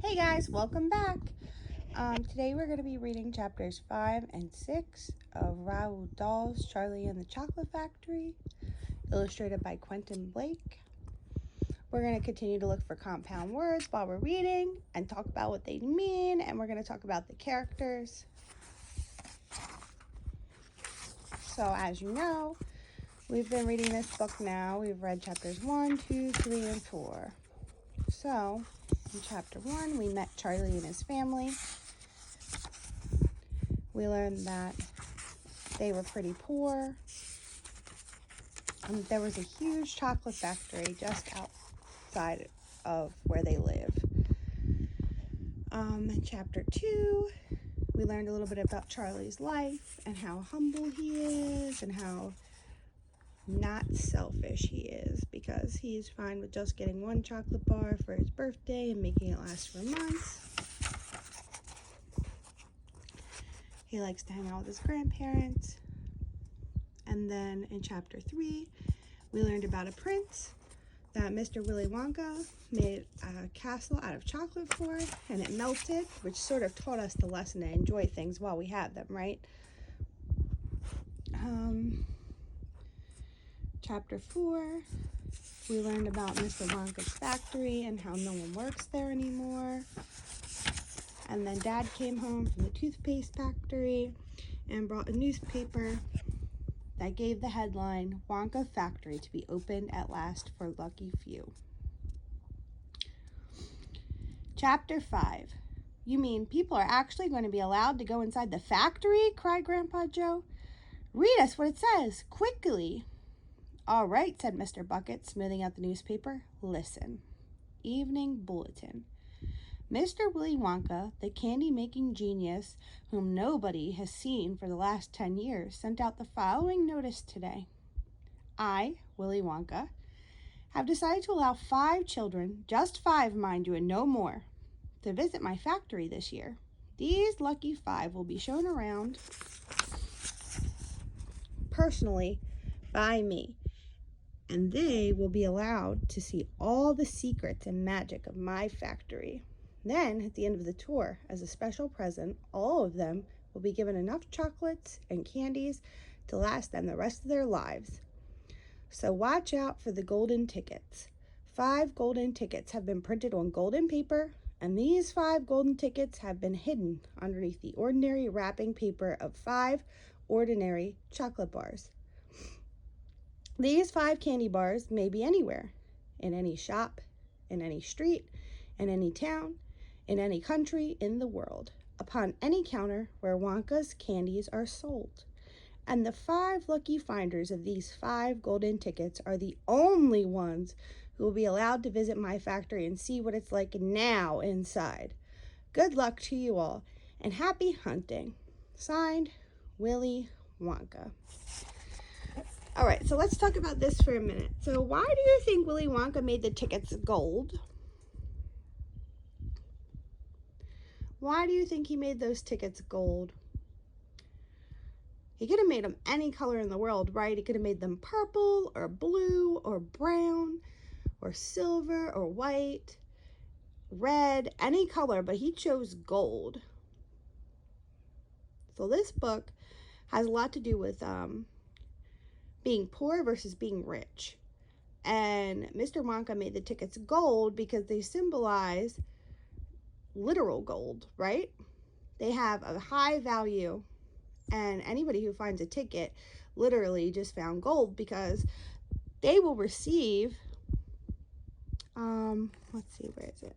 Hey guys, welcome back. Today we're going to be reading chapters 5 and 6 of Roald Dahl's Charlie and the Chocolate Factory, illustrated by Quentin Blake. We're going to continue to look for compound words while we're reading and talk about what they mean, and we're going to talk about the characters. So as you know, we've been reading this book now. We've read chapters 1, 2, 3, and 4. So, in chapter 1, we met Charlie and his family. We learned that they were pretty poor. There was a huge chocolate factory just outside of where they live. In chapter 2, we learned a little bit about Charlie's life and how humble he is and how not selfish he is, because he's fine with just getting one chocolate bar for his birthday and making it last for months. He likes to hang out with his grandparents. And then in chapter 3, we learned about a prince that Mr. Willy Wonka made a castle out of chocolate for, and it melted, which sort of taught us the lesson to enjoy things while we have them, right? Chapter 4, we learned about Mr. Wonka's factory and how no one works there anymore. And then Dad came home from the toothpaste factory and brought a newspaper that gave the headline, Wonka Factory to be opened at last for lucky few. Chapter 5. You mean people are actually going to be allowed to go inside the factory? Cried Grandpa Joe. Read us what it says, quickly. All right, said Mr. Bucket, smoothing out the newspaper. Listen. Evening Bulletin. Mr. Willy Wonka, the candy-making genius whom nobody has seen for the last 10 years, sent out the following notice today. I, Willy Wonka, have decided to allow 5 children, just 5, mind you, and no more, to visit my factory this year. These lucky 5 will be shown around personally by me, and they will be allowed to see all the secrets and magic of my factory. Then, at the end of the tour, as a special present, all of them will be given enough chocolates and candies to last them the rest of their lives. So watch out for the golden tickets. 5 golden tickets have been printed on golden paper, and these 5 golden tickets have been hidden underneath the ordinary wrapping paper of 5 ordinary chocolate bars. These 5 candy bars may be anywhere, in any shop, in any street, in any town, in any country in the world, upon any counter where Wonka's candies are sold. And the 5 lucky finders of these 5 golden tickets are the only ones who will be allowed to visit my factory and see what it's like now inside. Good luck to you all, and happy hunting. Signed, Willy Wonka. All right, so let's talk about this for a minute. So why do you think Willy Wonka made the tickets gold? Why do you think he made those tickets gold? He could have made them any color in the world, right? He could have made them purple or blue or brown or silver or white, red, any color, but he chose gold. So this book has a lot to do with being poor versus being rich. And Mr. Wonka made the tickets gold because they symbolize literal gold, right? They have a high value, and anybody who finds a ticket literally just found gold, because they will receive, let's see, where is it?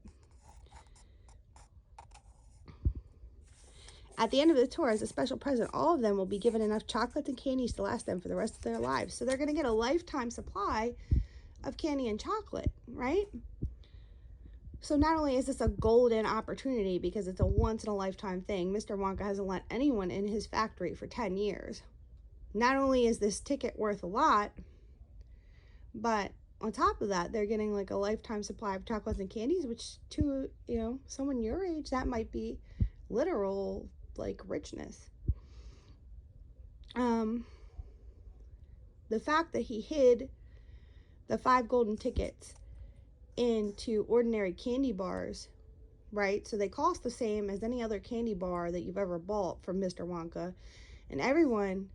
At the end of the tour, as a special present, all of them will be given enough chocolates and candies to last them for the rest of their lives. So they're going to get a lifetime supply of candy and chocolate, right? So not only is this a golden opportunity because it's a once-in-a-lifetime thing, Mr. Wonka hasn't let anyone in his factory for 10 years. Not only is this ticket worth a lot, but on top of that, they're getting like a lifetime supply of chocolates and candies, which to, someone your age, that might be literal, like, richness. The fact that he hid the 5 golden tickets into ordinary candy bars right? So they cost the same as any other candy bar that you've ever bought from Mr. Wonka. And everyone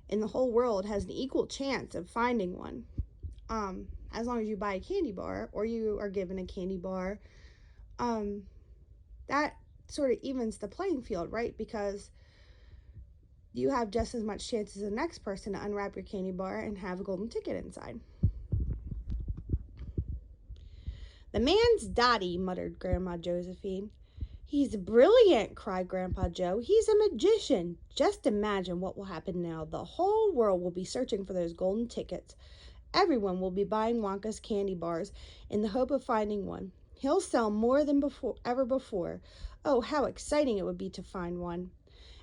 in the whole world has an equal chance of finding one. As long as you buy a candy bar or you are given a candy bar, that sort of evens the playing field, right? Because you have just as much chance as the next person to unwrap your candy bar and have a golden ticket inside. "The man's dotty," muttered Grandma Josephine. "He's brilliant," cried Grandpa Joe. "He's a magician. Just imagine what will happen now. The whole world will be searching for those golden tickets. Everyone will be buying Wonka's candy bars in the hope of finding one. He'll sell more than ever before. Oh, how exciting it would be to find one.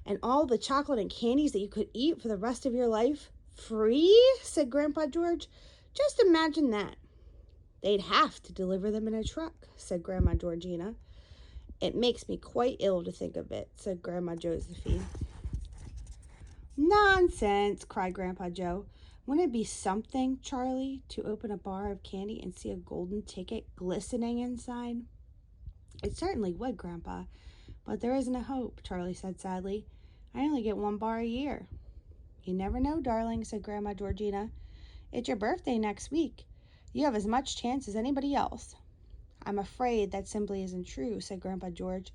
And all the chocolate and candies that you could eat for the rest of your life. Free?" said Grandpa George. "Just imagine that." "They'd have to deliver them in a truck," said Grandma Georgina. "It makes me quite ill to think of it," said Grandma Josephine. "Nonsense," cried Grandpa Joe. "Wouldn't it be something, Charlie, to open a bar of candy and see a golden ticket glistening inside?" "It certainly would, Grandpa, but there isn't a hope," Charlie said sadly. "I only get one bar a year." "You never know, darling," said Grandma Georgina. "It's your birthday next week. You have as much chance as anybody else." "I'm afraid that simply isn't true," said Grandpa George.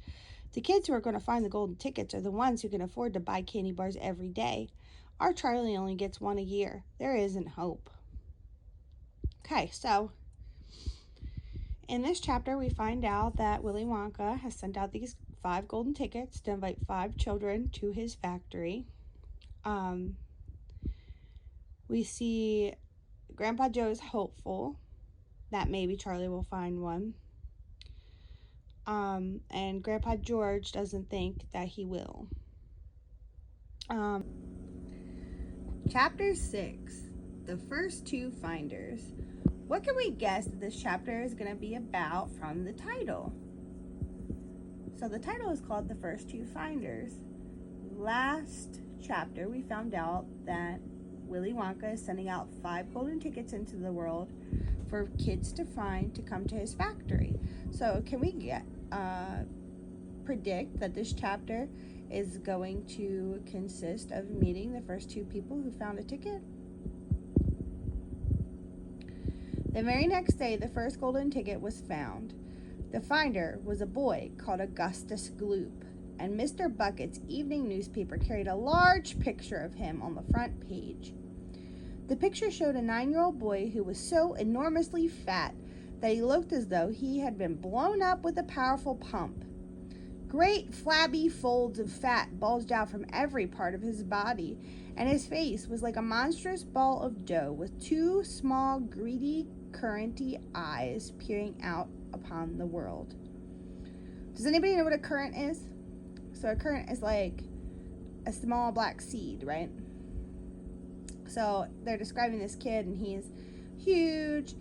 "The kids who are going to find the golden tickets are the ones who can afford to buy candy bars every day. Our Charlie only gets one a year. There isn't hope." Okay, so in this chapter, we find out that Willy Wonka has sent out these 5 golden tickets to invite 5 children to his factory. We see Grandpa Joe is hopeful that maybe Charlie will find one. And Grandpa George doesn't think that he will. Chapter 6, The First Two Finders. What can we guess that this chapter is going to be about from the title? So the title is called The First Two Finders. Last chapter, we found out that Willy Wonka is sending out 5 golden tickets into the world for kids to find to come to his factory. So can we predict that this chapter is going to consist of meeting the first 2 people who found a ticket? The very next day, the first golden ticket was found. The finder was a boy called Augustus Gloop, and Mr. Bucket's evening newspaper carried a large picture of him on the front page. The picture showed a 9-year-old boy who was so enormously fat that he looked as though he had been blown up with a powerful pump. Great flabby folds of fat bulged out from every part of his body, and his face was like a monstrous ball of dough with 2 small, greedy, curranty eyes peering out upon the world. Does anybody know what a currant is? So a currant is like a small black seed, right? So they're describing this kid, and he's huge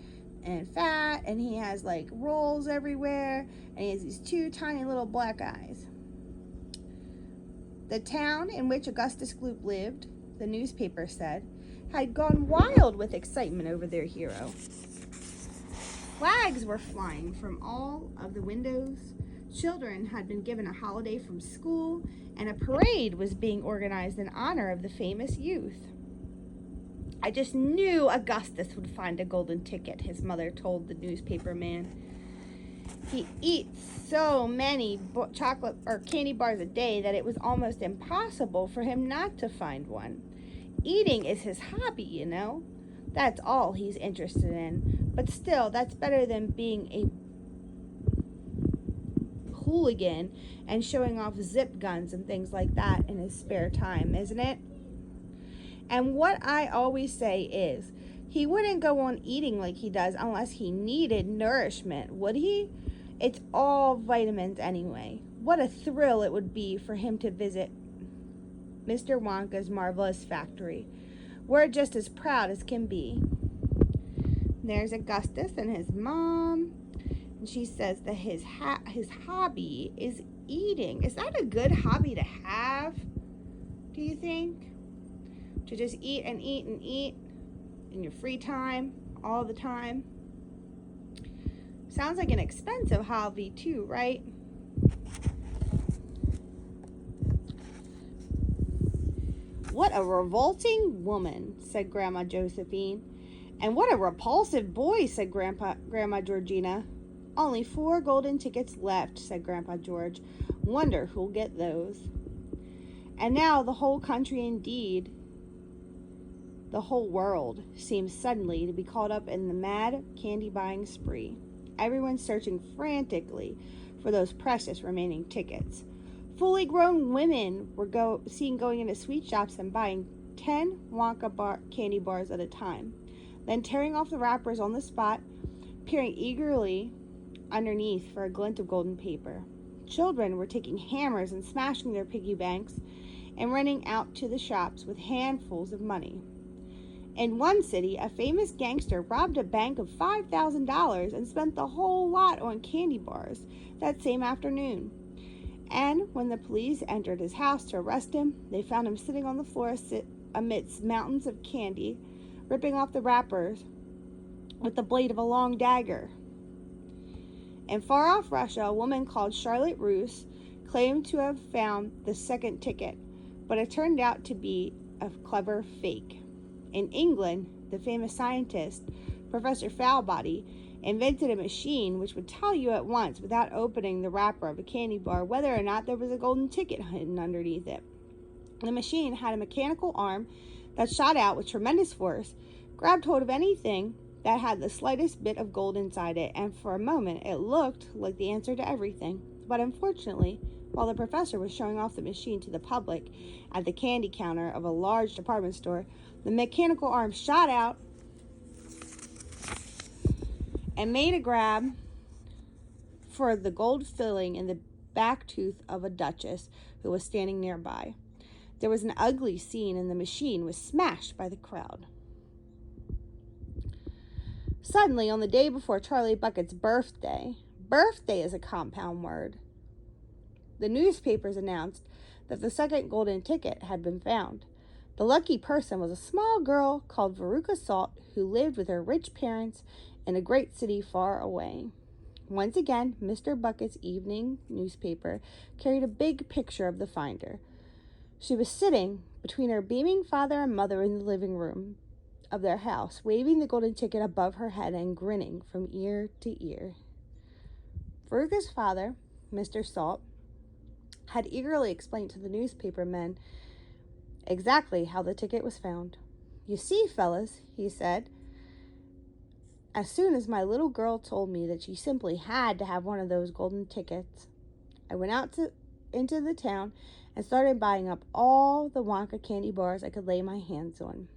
and fat, and he has like rolls everywhere, and he has these 2 tiny little black eyes. The town in which Augustus Gloop lived, the newspaper said, had gone wild with excitement over their hero. Flags were flying from all of the windows. Children had been given a holiday from school, and a parade was being organized in honor of the famous youth. "I just knew Augustus would find a golden ticket," his mother told the newspaper man. "He eats so many chocolate or candy bars a day that it was almost impossible for him not to find one. Eating is his hobby, you know. That's all he's interested in. But still, that's better than being a hooligan and showing off zip guns and things like that in his spare time, isn't it? And what I always say is, he wouldn't go on eating like he does unless he needed nourishment, would he? It's all vitamins anyway. What a thrill it would be for him to visit Mr. Wonka's marvelous factory. We're just as proud as can be." There's Augustus and his mom, and she says that his hobby is eating. Is that a good hobby to have, do you think? To just eat and eat and eat in your free time all the time? Sounds like an expensive hobby too, right? "What a revolting woman," said Grandma Josephine. "And what a repulsive boy," said Grandma Georgina. "Only 4 golden tickets left," said Grandpa George. "Wonder who'll get those." And now the whole country, indeed the whole world, seemed suddenly to be caught up in the mad candy buying spree. Everyone searching frantically for those precious remaining tickets. Fully grown women were seen going into sweet shops and buying 10 Wonka candy bars at a time, then tearing off the wrappers on the spot, peering eagerly underneath for a glint of golden paper. Children were taking hammers and smashing their piggy banks and running out to the shops with handfuls of money. In one city, a famous gangster robbed a bank of $5,000 and spent the whole lot on candy bars that same afternoon. And when the police entered his house to arrest him, they found him sitting on the floor amidst mountains of candy, ripping off the wrappers with the blade of a long dagger. In far-off Russia, a woman called Charlotte Russe claimed to have found the second ticket, but it turned out to be a clever fake. In England, the famous scientist, Professor Foulbody, invented a machine which would tell you at once, without opening the wrapper of a candy bar, whether or not there was a golden ticket hidden underneath it. The machine had a mechanical arm that shot out with tremendous force, grabbed hold of anything that had the slightest bit of gold inside it, and for a moment it looked like the answer to everything. But unfortunately, while the professor was showing off the machine to the public at the candy counter of a large department store, the mechanical arm shot out and made a grab for the gold filling in the back tooth of a duchess who was standing nearby. There was an ugly scene, and the machine was smashed by the crowd. Suddenly, on the day before Charlie Bucket's birthday is a compound word, the newspapers announced that the second golden ticket had been found. The lucky person was a small girl called Veruca Salt, who lived with her rich parents in a great city far away. Once again, Mr. Bucket's evening newspaper carried a big picture of the finder. She was sitting between her beaming father and mother in the living room of their house, waving the golden ticket above her head and grinning from ear to ear. Veruca's father, Mr. Salt, had eagerly explained to the newspaper men exactly how the ticket was found. "You see, fellas," he said, "as soon as my little girl told me that she simply had to have one of those golden tickets, I went out into the town and started buying up all the Wonka candy bars I could lay my hands on.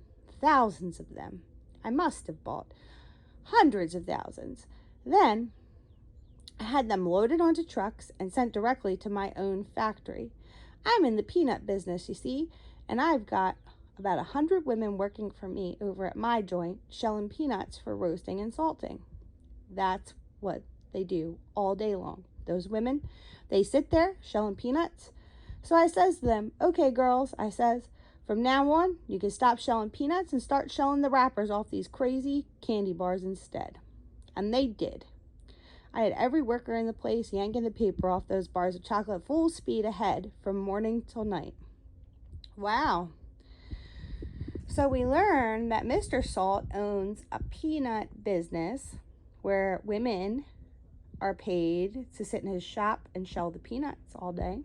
Thousands of them. I must have bought hundreds of thousands. Then I had them loaded onto trucks and sent directly to my own factory. I'm in the peanut business, you see, and I've got about 100 women working for me over at my joint, shelling peanuts for roasting and salting. That's what they do all day long. Those women, they sit there shelling peanuts. So I says to them, 'Okay, girls,' I says, 'from now on, you can stop shelling peanuts and start shelling the wrappers off these crazy candy bars instead.' And they did. I had every worker in the place yanking the paper off those bars of chocolate full speed ahead from morning till night." Wow. So we learn that Mr. Salt owns a peanut business where women are paid to sit in his shop and shell the peanuts all day,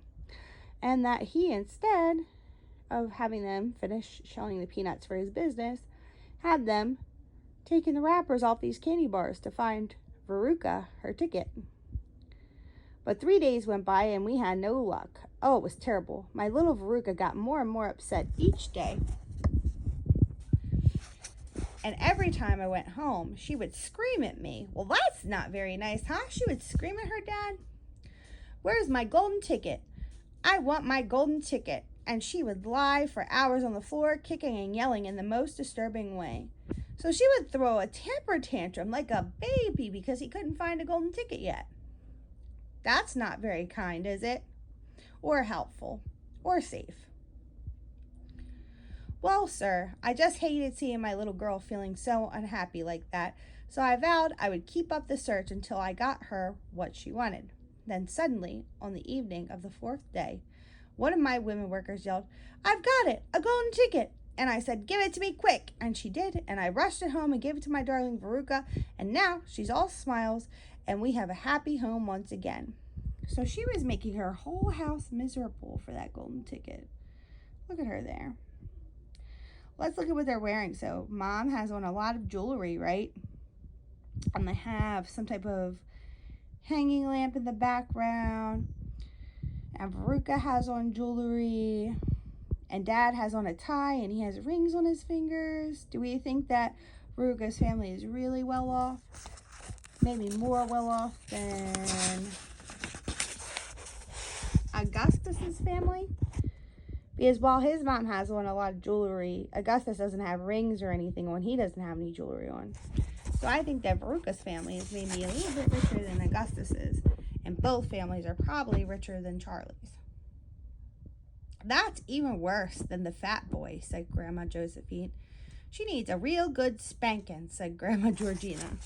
and that he, instead of having them finish shelling the peanuts for his business, had them taking the wrappers off these candy bars to find Veruca her ticket. But 3 days went by and we had no luck. Oh, it was terrible. My little Veruca got more and more upset each day. And every time I went home, she would scream at me. Well, that's not very nice, huh? She would scream at her dad. "Where's my golden ticket? I want my golden ticket." And she would lie for hours on the floor, kicking and yelling in the most disturbing way. So she would throw a temper tantrum like a baby because he couldn't find a golden ticket yet. That's not very kind, is it? Or helpful, or safe. Well, sir, I just hated seeing my little girl feeling so unhappy like that, so I vowed I would keep up the search until I got her what she wanted. Then suddenly, on the evening of the 4th day, one of my women workers yelled, "I've got it, a golden ticket!" And I said, "Give it to me quick!" And she did, and I rushed it home and gave it to my darling Veruca, and now she's all smiles, and we have a happy home once again. So she was making her whole house miserable for that golden ticket. Look at her there. Let's look at what they're wearing. So Mom has on a lot of jewelry, right? And they have some type of hanging lamp in the background. And Veruca has on jewelry. And Dad has on a tie and he has rings on his fingers. Do we think that Veruca's family is really well off? Maybe more well off than Augustus's family? Because while his mom has on a lot of jewelry, Augustus doesn't have rings or anything on. He doesn't have any jewelry on. So I think that Veruca's family is maybe a little bit richer than Augustus's. And both families are probably richer than Charlie's. "That's even worse than the fat boy," said Grandma Josephine. "She needs a real good spanking," said Grandma Georgina.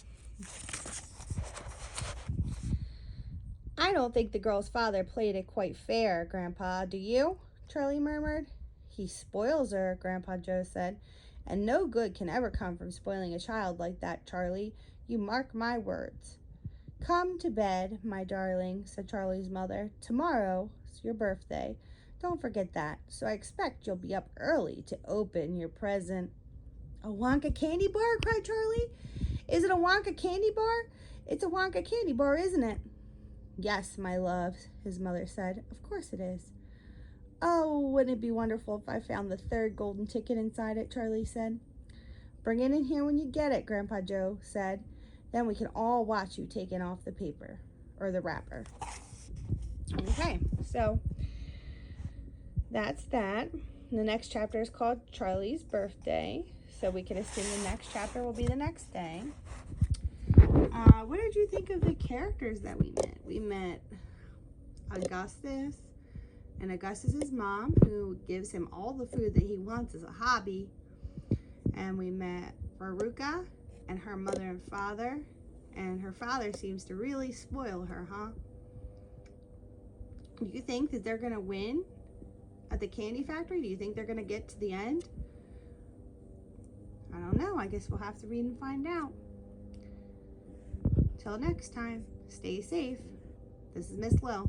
"I don't think the girl's father played it quite fair, Grandpa, do you?" Charlie murmured. "He spoils her," Grandpa Joe said, "and no good can ever come from spoiling a child like that, Charlie. You mark my words." "Come to bed, my darling," said Charlie's mother. "Tomorrow's your birthday. Don't forget that. So I expect you'll be up early to open your present." "A Wonka candy bar?" cried Charlie. "Is it a Wonka candy bar? It's a Wonka candy bar, isn't it?" "Yes, my love," his mother said. "Of course it is." "Oh, wouldn't it be wonderful if I found the 3rd golden ticket inside it?" Charlie said. "Bring it in here when you get it," Grandpa Joe said. "Then we can all watch you taking off the paper, or the wrapper." Okay, so that's that. The next chapter is called Charlie's Birthday. So we can assume the next chapter will be the next day. What did you think of the characters that we met? We met Augustus and Augustus's mom, who gives him all the food that he wants as a hobby. And we met Veruca and her mother and father. And her father seems to really spoil her, huh? Do you think that they're going to win at the candy factory? Do you think they're going to get to the end? I don't know. I guess we'll have to read and find out. Till next time, stay safe. This is Miss Lil.